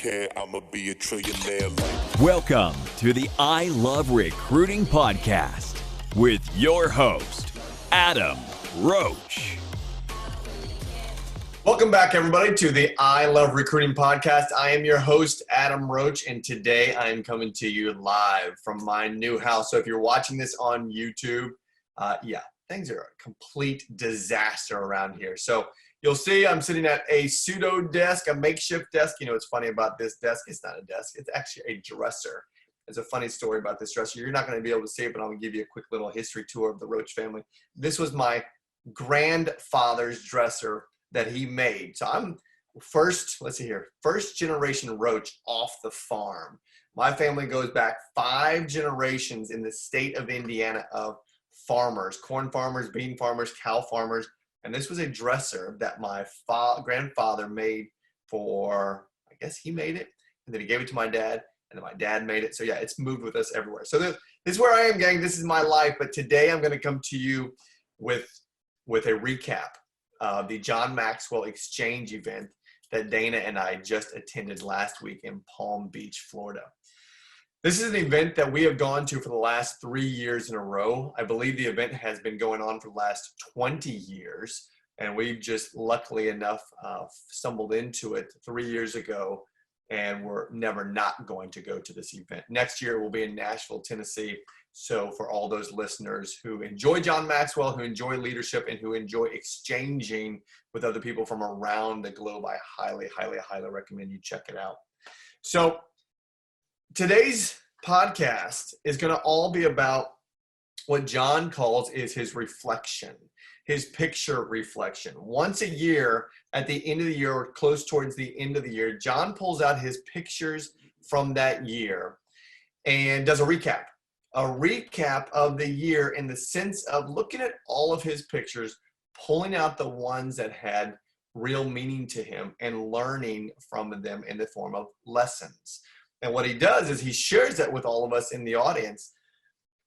care, I'ma be a trillionaire like. Welcome to the I Love Recruiting Podcast with your host, Adam Roach. Welcome back, everybody, to the I Love Recruiting Podcast. I am your host, Adam Roach, and today I am coming to you live from my new house. So if you're watching this on YouTube, things are a complete disaster around here. So you'll see I'm sitting at a pseudo desk, a makeshift desk. You know what's funny about this desk? It's not a desk. It's actually a dresser. There's a funny story about this dresser. You're not going to be able to see it, but I'm going to give you a quick little history tour of the Roach family. This was my grandfather's dresser that he made. So I'm first generation Roach off the farm. My family goes back 5 generations in the state of Indiana of farmers, corn farmers, bean farmers, cow farmers. And this was a dresser that my grandfather made for, I guess he made it, and then he gave it to my dad, and then my dad made it. So yeah, it's moved with us everywhere. So this is where I am, gang. This is my life. But today I'm going to come to you with a recap of the John Maxwell exchange event that Dana and I just attended last week in Palm Beach, Florida. This is an event that we have gone to for the last 3 years in a row. I believe the event has been going on for the last 20 years, and we've just luckily enough stumbled into it 3 years ago, and we're never not going to go to this event. Next year, we'll be in Nashville, Tennessee. So for all those listeners who enjoy John Maxwell, who enjoy leadership, and who enjoy exchanging with other people from around the globe, I highly, highly, highly recommend you check it out. So today's podcast is going to all be about what John calls is his reflection, his picture reflection. Once a year, at the end of the year, or close towards the end of the year, John pulls out his pictures from that year and does a recap of the year in the sense of looking at all of his pictures, pulling out the ones that had real meaning to him and learning from them in the form of lessons. And what he does is he shares that with all of us in the audience,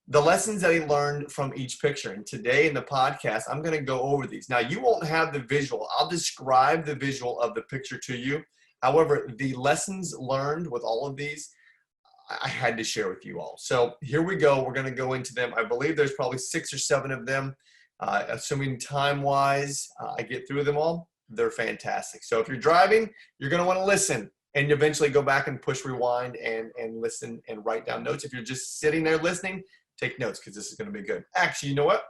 the lessons that he learned from each picture. And today in the podcast, I'm going to go over these. Now, you won't have the visual. I'll describe the visual of the picture to you. However, the lessons learned with all of these, I had to share with you all. So here we go. We're going to go into them. I believe there's probably 6 or 7 of them. Assuming time-wise, I get through them all. They're fantastic. So if you're driving, you're going to want to listen and eventually go back and push rewind and listen and write down notes. If you're just sitting there listening, take notes because this is going to be good. Actually, you know what?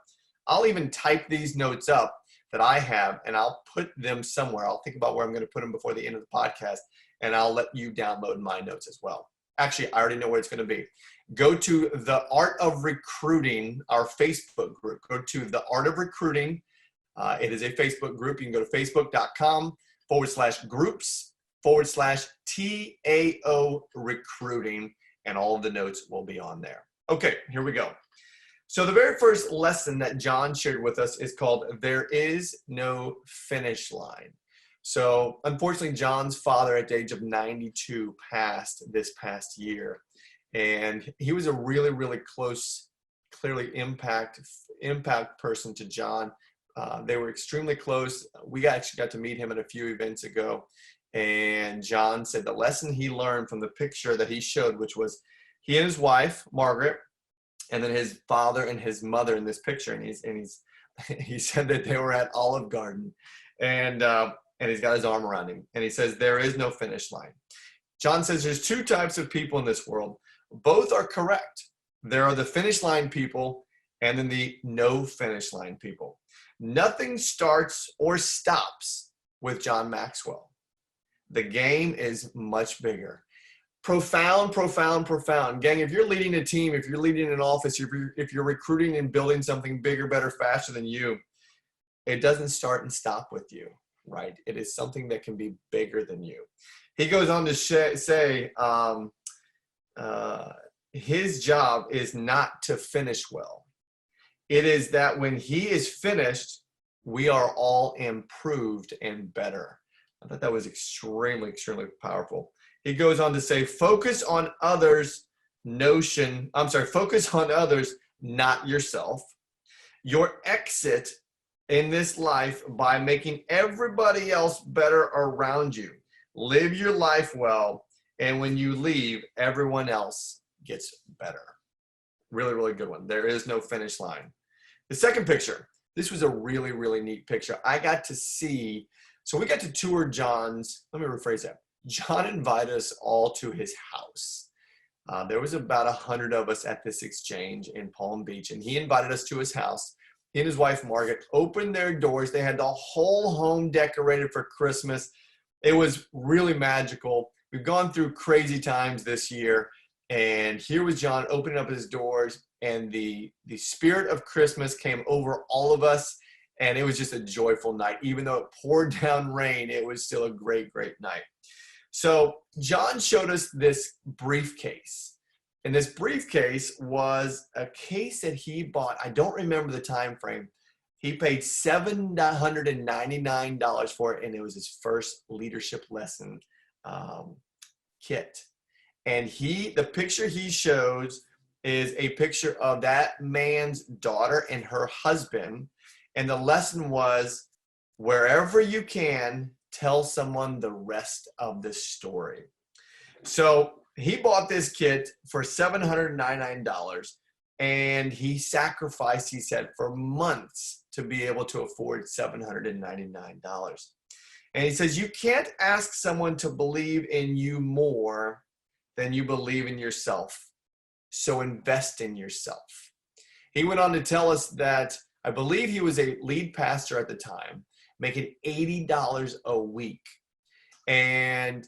I'll even type these notes up that I have, and I'll put them somewhere. I'll think about where I'm going to put them before the end of the podcast, and I'll let you download my notes as well. Actually, I already know where it's going to be. Go to The Art of Recruiting, our Facebook group. Go to The Art of Recruiting. It is a Facebook group. You can go to facebook.com/groups/TAO recruiting, and all of the notes will be on there. Okay, here we go. So the very first lesson that John shared with us is called There Is No Finish Line. So unfortunately, John's father at the age of 92 passed this past year. And he was a really, really close, clearly impact person to John. They were extremely close. We actually got to meet him at a few events ago. And John said the lesson he learned from the picture that he showed, which was he and his wife, Margaret, and then his father and his mother in this picture. And he said that they were at Olive Garden. And he's got his arm around him. And he says, there is no finish line. John says there's 2 types of people in this world. Both are correct. There are the finish line people and then the no finish line people. Nothing starts or stops with John Maxwell. The game is much bigger. Profound, profound, profound. Gang, if you're leading a team, if you're leading an office, if you're recruiting and building something bigger, better, faster than you, it doesn't start and stop with you. Right? It is something that can be bigger than you. He goes on to say his job is not to finish well. It is that when he is finished, we are all improved and better. I thought that was extremely, extremely powerful. He goes on to say, focus on others, not yourself. Your exit in this life by making everybody else better around you. Live your life well And when you leave, everyone else gets better. Really, really good one. There is no finish line. The second picture, this was a really, really neat picture. I got to see, so we got to tour John's, let me rephrase that. John invited us all to his house. There was about 100 of us at this exchange in Palm Beach, and he invited us to his house. He and his wife, Margaret, opened their doors. They had the whole home decorated for Christmas. It was really magical. We've gone through crazy times this year, and here was John opening up his doors, and the spirit of Christmas came over all of us, and it was just a joyful night. Even though it poured down rain, it was still a great, great night. So John showed us this briefcase, and this briefcase was a case that he bought. I don't remember the time frame. He paid $799 for it, and it was his first leadership lesson kit. And the picture he shows is a picture of that man's daughter and her husband. And the lesson was, wherever you can, tell someone the rest of the story. So he bought this kit for $799, and he sacrificed, he said, for months to be able to afford $799. And he says, you can't ask someone to believe in you more than you believe in yourself. So invest in yourself. He went on to tell us that, I believe he was a lead pastor at the time, making $80 a week. And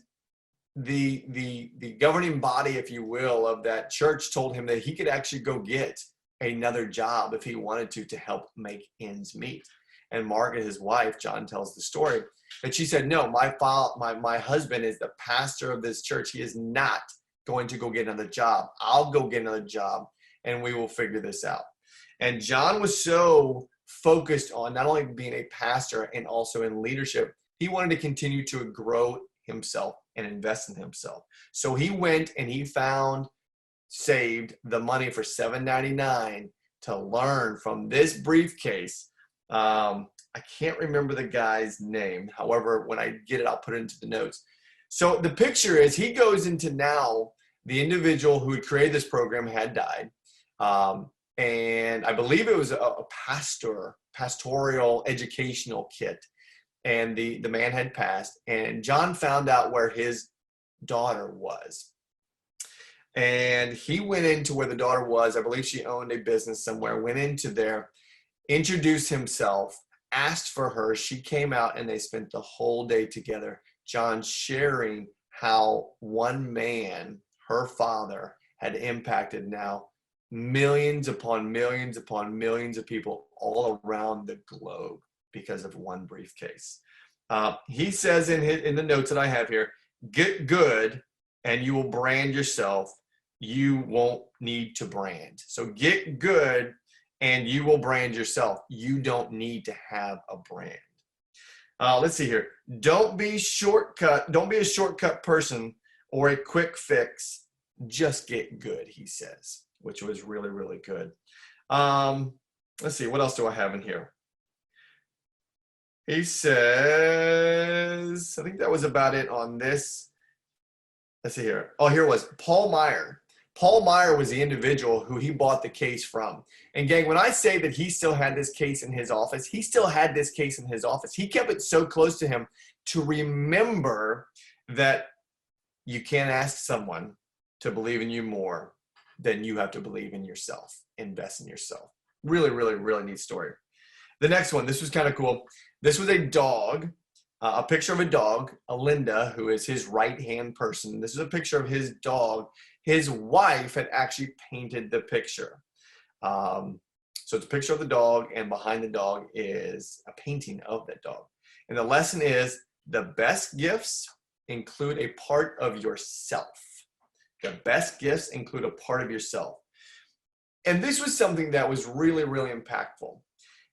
the governing body, if you will, of that church told him that he could actually go get another job if he wanted to help make ends meet. And Margaret, his wife, John tells the story, that she said, no, my husband is the pastor of this church. He is not going to go get another job. I'll go get another job, and we will figure this out. And John was so focused on not only being a pastor and also in leadership, he wanted to continue to grow himself and invest in himself. So he went and he saved the money for $799 to learn from this briefcase. I can't remember the guy's name. However, when I get it, I'll put it into the notes. So the picture is he goes into now, the individual who had created this program had died. And I believe it was a pastoral educational kit. And the man had passed. And John found out where his daughter was. And he went into where the daughter was. I believe she owned a business somewhere, went into there, introduced himself, asked for her. She came out, and they spent the whole day together. John sharing how one man, her father, had impacted now millions upon millions upon millions of people all around the globe because of one briefcase. He says in the notes that I have here, get good and you will brand yourself. You won't need to brand. So get good and you will brand yourself. You don't need to have a brand. Let's see here. Don't be a shortcut person or a quick fix. Just get good, he says, which was really, really good. Let's see. What else do I have in here? He says, I think that was about it on this. Let's see here. Oh, here it was. Paul Meyer. Paul Meyer was the individual who he bought the case from. And gang, when I say that he still had this case in his office, he still had this case in his office. He kept it so close to him to remember that you can't ask someone to believe in you more than you have to believe in yourself. Invest in yourself. Really, really, really neat story. The next one, this was kind of cool. This was a dog, a picture of a dog, Linda, who is his right-hand person. This is a picture of his dog. His wife had actually painted the picture. So it's a picture of the dog, and behind the dog is a painting of that dog. And the lesson is, the best gifts include a part of yourself. The best gifts include a part of yourself. And this was something that was really, really impactful.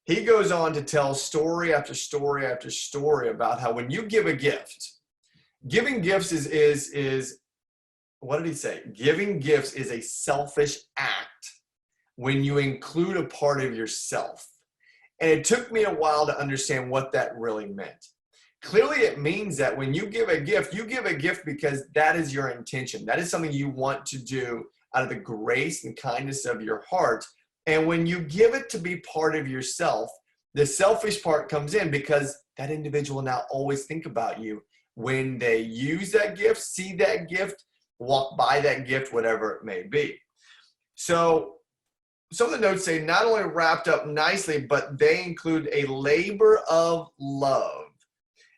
He goes on to tell story after story after story about how when you give a gift, giving gifts is what did he say? Giving gifts is a selfish act when you include a part of yourself. And it took me a while to understand what that really meant. clearly it means that when you give a gift because that is your intention. That is something you want to do out of the grace and kindness of your heart. And when you give it to be part of yourself, the selfish part comes in because that individual now always think about you when they use that gift, see that gift, walk by that gift, whatever it may be. So some of the notes say not only wrapped up nicely, but they include a labor of love.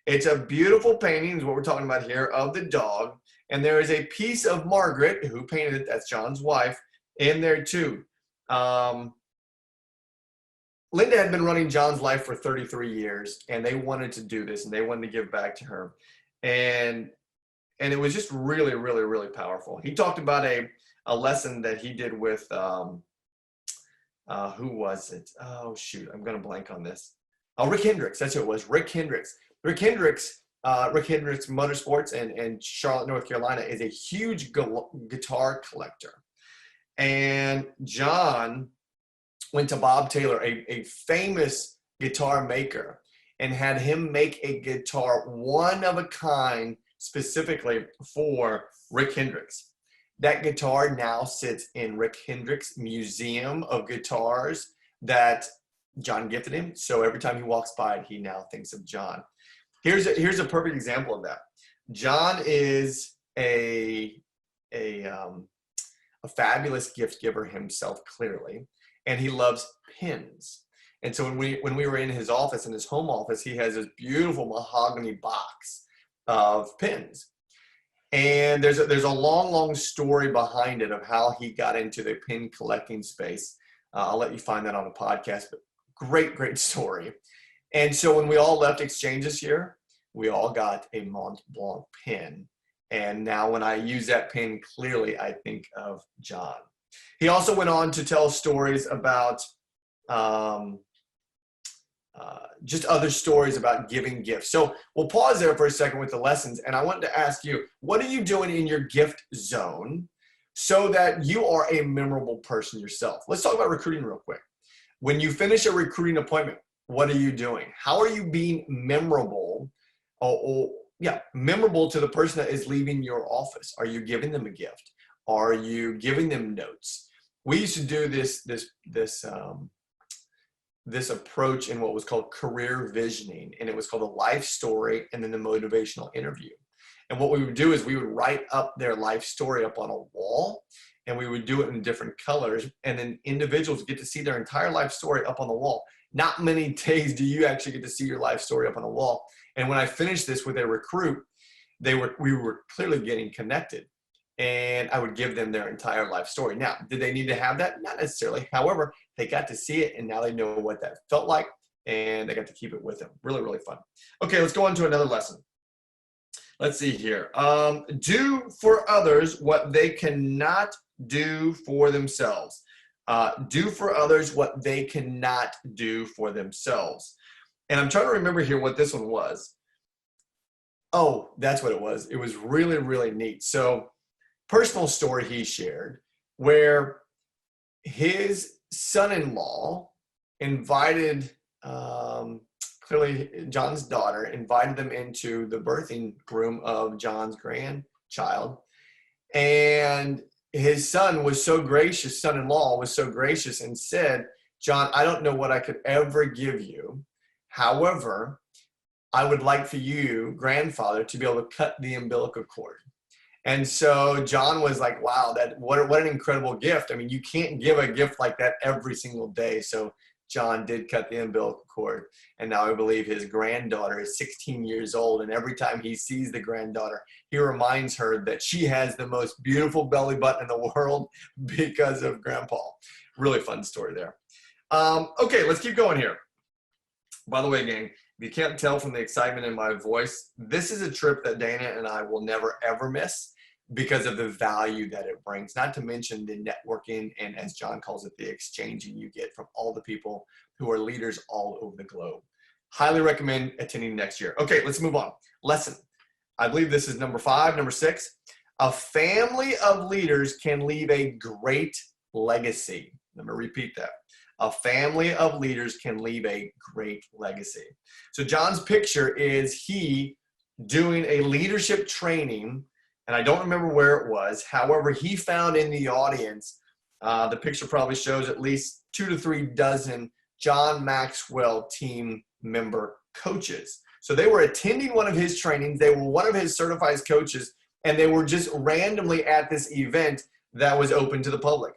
It's a beautiful painting, is what we're talking about here, of the dog. And there is a piece of Margaret, who painted it, that's John's wife, in there too. Linda had been running John's life for 33 years, and they wanted to do this, and they wanted to give back to her. And it was just really, really, really powerful. He talked about a lesson that he did with, who was it? Oh, shoot, I'm going to blank on this. Oh, Rick Hendricks, that's who it was, Rick Hendricks. Rick Hendricks Motorsports in Charlotte, North Carolina, is a huge guitar collector. And John went to Bob Taylor, a famous guitar maker, and had him make a guitar one of a kind specifically for Rick Hendricks. That guitar now sits in Rick Hendricks Museum of Guitars that John gifted him. So every time he walks by it, he now thinks of John. Here's a perfect example of that. John is a fabulous gift giver himself, clearly, and he loves pins. And so when we were in his office, in his home office, he has this beautiful mahogany box of pins. And there's a long story behind it of how he got into the pin collecting space. I'll let you find that on the podcast, but great story. And so when we all left Exchange this year, we all got a Mont Blanc pin. And now when I use that pin, clearly I think of John. He also went on to tell stories about just other stories about giving gifts. So we'll pause there for a second with the lessons. And I wanted to ask you, what are you doing in your gift zone so that you are a memorable person yourself? Let's talk about recruiting real quick. When you finish a recruiting appointment, what are you doing? How are you being memorable? Memorable to the person that is leaving your office. Are you giving them a gift? Are you giving them notes? We used to do this approach in what was called career visioning, and it was called a life story and then the motivational interview. And what we would do is we would write up their life story up on a wall, and we would do it in different colors, and then individuals get to see their entire life story up on the wall. Not many days do you actually get to see your life story up on a wall. And when I finished this with a recruit, we were clearly getting connected, and I would give them their entire life story. Now, did they need to have that? Not necessarily. However, they got to see it, and now they know what that felt like, and they got to keep it with them. Really, really fun. Okay, let's go on to another lesson. Let's see here. Do for others what they cannot do for themselves. Do for others what they cannot do for themselves. And I'm trying to remember here what this one was. Oh, that's what it was. It was really, really neat. So, personal story he shared where his son-in-law invited, clearly John's daughter, invited them into the birthing room of John's grandchild. And his son-in-law was so gracious and said, John, I don't know what I could ever give you. However, I would like for you, grandfather, to be able to cut the umbilical cord. And so John was like, wow, what an incredible gift. I mean, you can't give a gift like that every single day. So John did cut the umbilical cord. And now I believe his granddaughter is 16 years old. And every time he sees the granddaughter, he reminds her that she has the most beautiful belly button in the world because of Grandpa. Really fun story there. Okay, let's keep going here. By the way, gang, if you can't tell from the excitement in my voice, this is a trip that Dana and I will never, ever miss because of the value that it brings, not to mention the networking and, as John calls it, the exchanging you get from all the people who are leaders all over the globe. Highly recommend attending next year. Okay, let's move on. Lesson. I believe this is number 6. A family of leaders can leave a great legacy. Let me repeat that. A family of leaders can leave a great legacy. So John's picture is he doing a leadership training, and I don't remember where it was. However, he found in the audience, the picture probably shows at least 2 to 3 dozen John Maxwell team member coaches. So they were attending one of his trainings. They were one of his certified coaches, and they were just randomly at this event that was open to the public.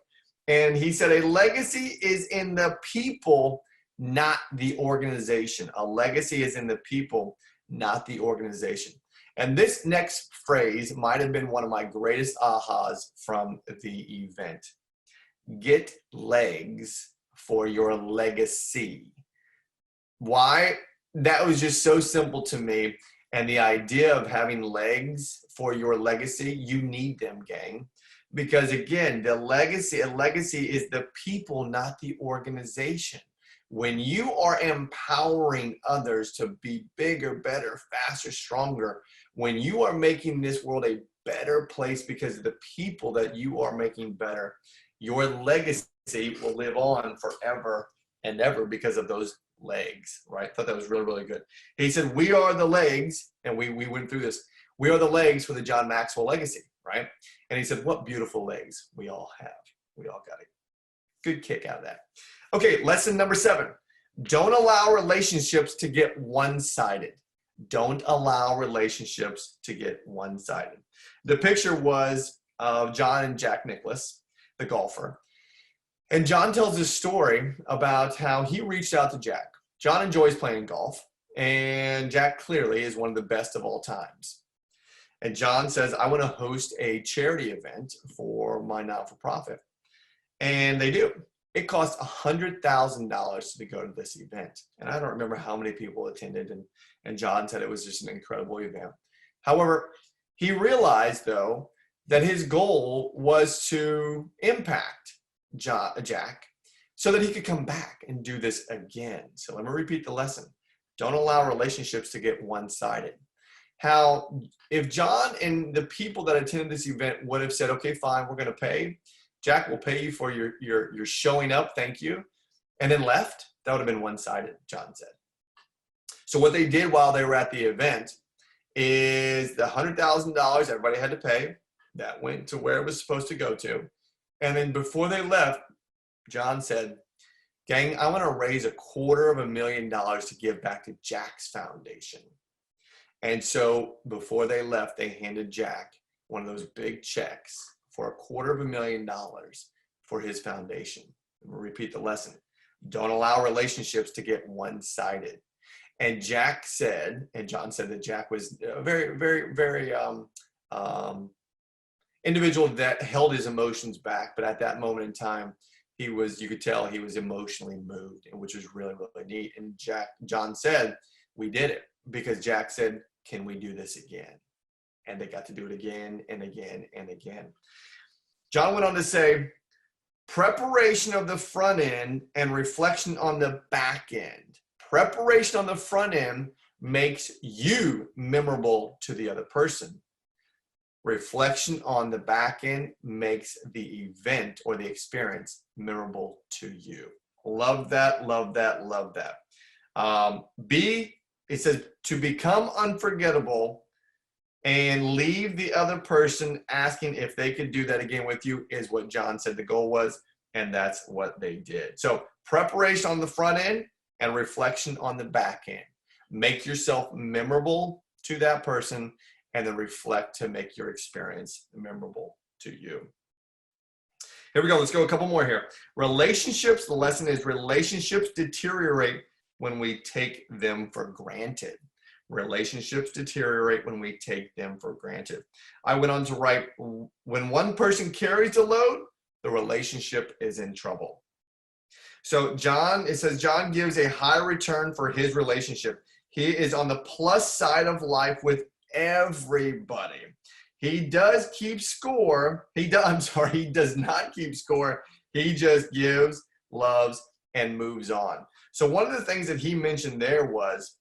And he said, a legacy is in the people, not the organization. A legacy is in the people, not the organization. And this next phrase might have been one of my greatest ahas from the event. Get legs for your legacy. Why? That was just so simple to me. And the idea of having legs for your legacy, you need them, gang. Because again, a legacy is the people, not the organization. When you are empowering others to be bigger, better, faster, stronger, when you are making this world a better place because of the people that you are making better, your legacy will live on forever and ever because of those legs, right? I thought that was really, really good. He said, we are the legs, and we went through this. We are the legs for the John Maxwell legacy, right? And he said, what beautiful legs we all have. We all got a good kick out of that. Okay, lesson number 7. Don't allow relationships to get one-sided. Don't allow relationships to get one-sided. The picture was of John and Jack Nicklaus, the golfer. And John tells this story about how he reached out to Jack. John enjoys playing golf, and Jack clearly is one of the best of all times. And John says, I want to host a charity event for my not-for-profit. And they do. It cost $100,000 to go to this event. And I don't remember how many people attended, and John said it was just an incredible event. However, he realized, though, that his goal was to impact Jack so that he could come back and do this again. So let me repeat the lesson. Don't allow relationships to get one-sided. How if John and the people that attended this event would have said, okay, fine, we're going to pay. Jack will pay you for your showing up, thank you, and then left, that would have been one-sided, John said. So what they did while they were at the event is the $100,000 everybody had to pay, that went to where it was supposed to go to. And then before they left, John said, gang, I want to raise $250,000 to give back to Jack's foundation. And so before they left, they handed Jack one of those big checks for $250,000 for his foundation. We'll repeat the lesson. Don't allow relationships to get one-sided. And Jack said, and John said that Jack was a very, very, very individual that held his emotions back. But at that moment in time, you could tell he was emotionally moved, which was really, really neat. And John said, we did it, because Jack said, can we do this again? And they got to do it again and again and again. John went on to say, preparation of the front end and reflection on the back end. Preparation on the front end makes you memorable to the other person. Reflection on the back end makes the event or the experience memorable to you. Love that, love that, love that. It says to become unforgettable and leave the other person asking if they could do that again with you is what John said the goal was, and that's what they did. So preparation on the front end and reflection on the back end. Make yourself memorable to that person and then reflect to make your experience memorable to you. Here we go. Let's go a couple more here. Relationships. The lesson is relationships deteriorate when we take them for granted. Relationships deteriorate when we take them for granted. I went on to write, when one person carries the load, the relationship is in trouble. So it says John gives a high return for his relationship. He is on the plus side of life with everybody. He does keep score. He does not keep score. He just gives, loves, and moves on. So one of the things that he mentioned there was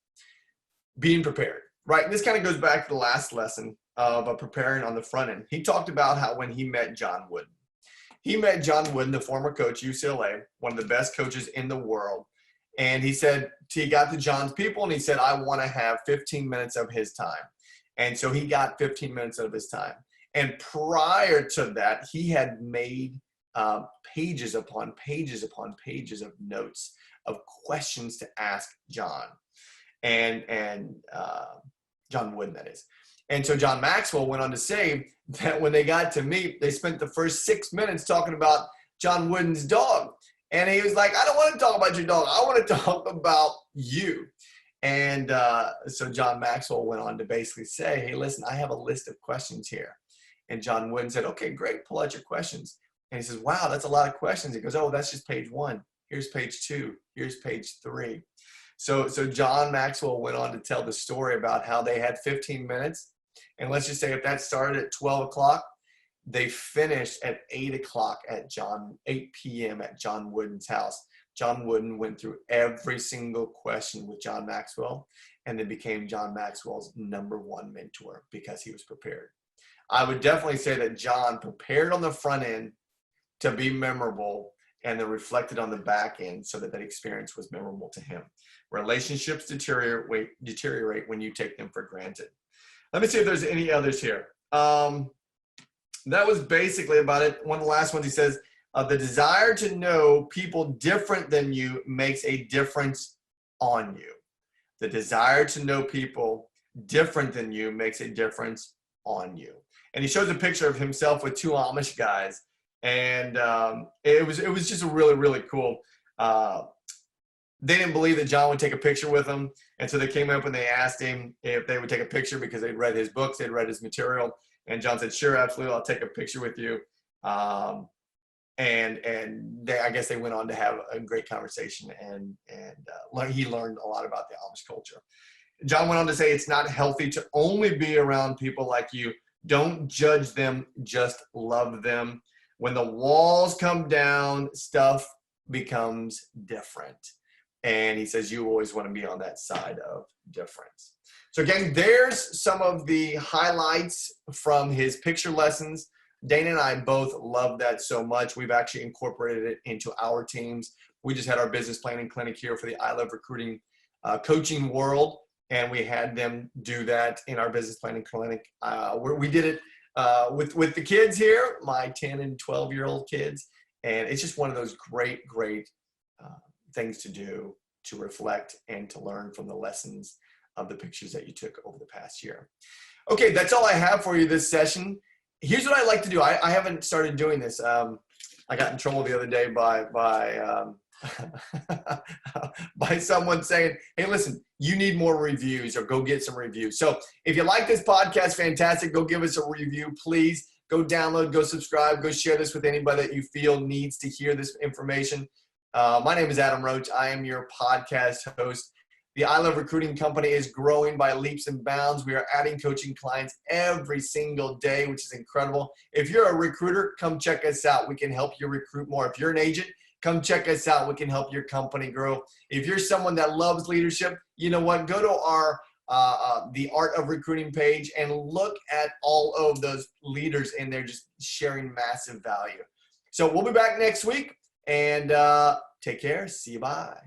being prepared, right? And this kind of goes back to the last lesson of preparing on the front end. He talked about how when he met John Wooden, he met John Wooden, the former coach, UCLA, one of the best coaches in the world. And he said, he got to John's people and he said, I want to have 15 minutes of his time. And so he got 15 minutes of his time. And prior to that, he had made pages upon pages upon pages of notes of questions to ask John and John Wooden, that is. And so John Maxwell went on to say that when they got to meet, they spent the first 6 minutes talking about John Wooden's dog. And he was like, I don't want to talk about your dog. I want to talk about you. And so John Maxwell went on to basically say, hey, listen, I have a list of questions here. And John Wooden said, okay, great. Pull out your questions. And he says, wow, that's a lot of questions. He goes, oh, that's just page 1. Here's page 2. Here's page 3. So John Maxwell went on to tell the story about how they had 15 minutes. And let's just say if that started at 12 o'clock, they finished at 8 o'clock at 8 p.m. at John Wooden's house. John Wooden went through every single question with John Maxwell and then became John Maxwell's #1 mentor because he was prepared. I would definitely say that John prepared on the front end to be memorable and then reflected on the back end so that experience was memorable to him. Relationships deteriorate when you take them for granted. Let me see if there's any others here. That was basically about it. One of the last ones, he says, the desire to know people different than you makes a difference on you. The desire to know people different than you makes a difference on you. And he shows a picture of himself with 2 Amish guys. And it was just a really, really cool. They didn't believe that John would take a picture with them. And so they came up and they asked him if they would take a picture because they'd read his books, they'd read his material. And John said, sure, absolutely, I'll take a picture with you. And I guess they went on to have a great conversation and he learned a lot about the Amish culture. John went on to say, it's not healthy to only be around people like you. Don't judge them, just love them. When the walls come down, stuff becomes different. And he says, you always want to be on that side of difference. So again, there's some of the highlights from his picture lessons. Dana and I both love that so much. We've actually incorporated it into our teams. We just had our business planning clinic here for the I Love Recruiting coaching world. And we had them do that in our business planning clinic. We did it with the kids here, my 10 and 12-year-old kids. And it's just one of those great things to do, to reflect and to learn from the lessons of the pictures that you took over the past year. Okay, that's all I have for you this session. Here's what I like to do. I haven't started doing this. I got in trouble the other day by by someone saying, hey, listen, you need more reviews or go get some reviews. So if you like this podcast, fantastic. Go give us a review, please. Go download, go subscribe, go share this with anybody that you feel needs to hear this information. My name is Adam Roach. I am your podcast host. The I Love Recruiting company is growing by leaps and bounds. We are adding coaching clients every single day, which is incredible. If you're a recruiter, come check us out. We can help you recruit more. If you're an agent, come check us out. We can help your company grow. If you're someone that loves leadership, you know what? Go to our The Art of Recruiting page and look at all of those leaders in there just sharing massive value. So we'll be back next week, and take care. See you. Bye.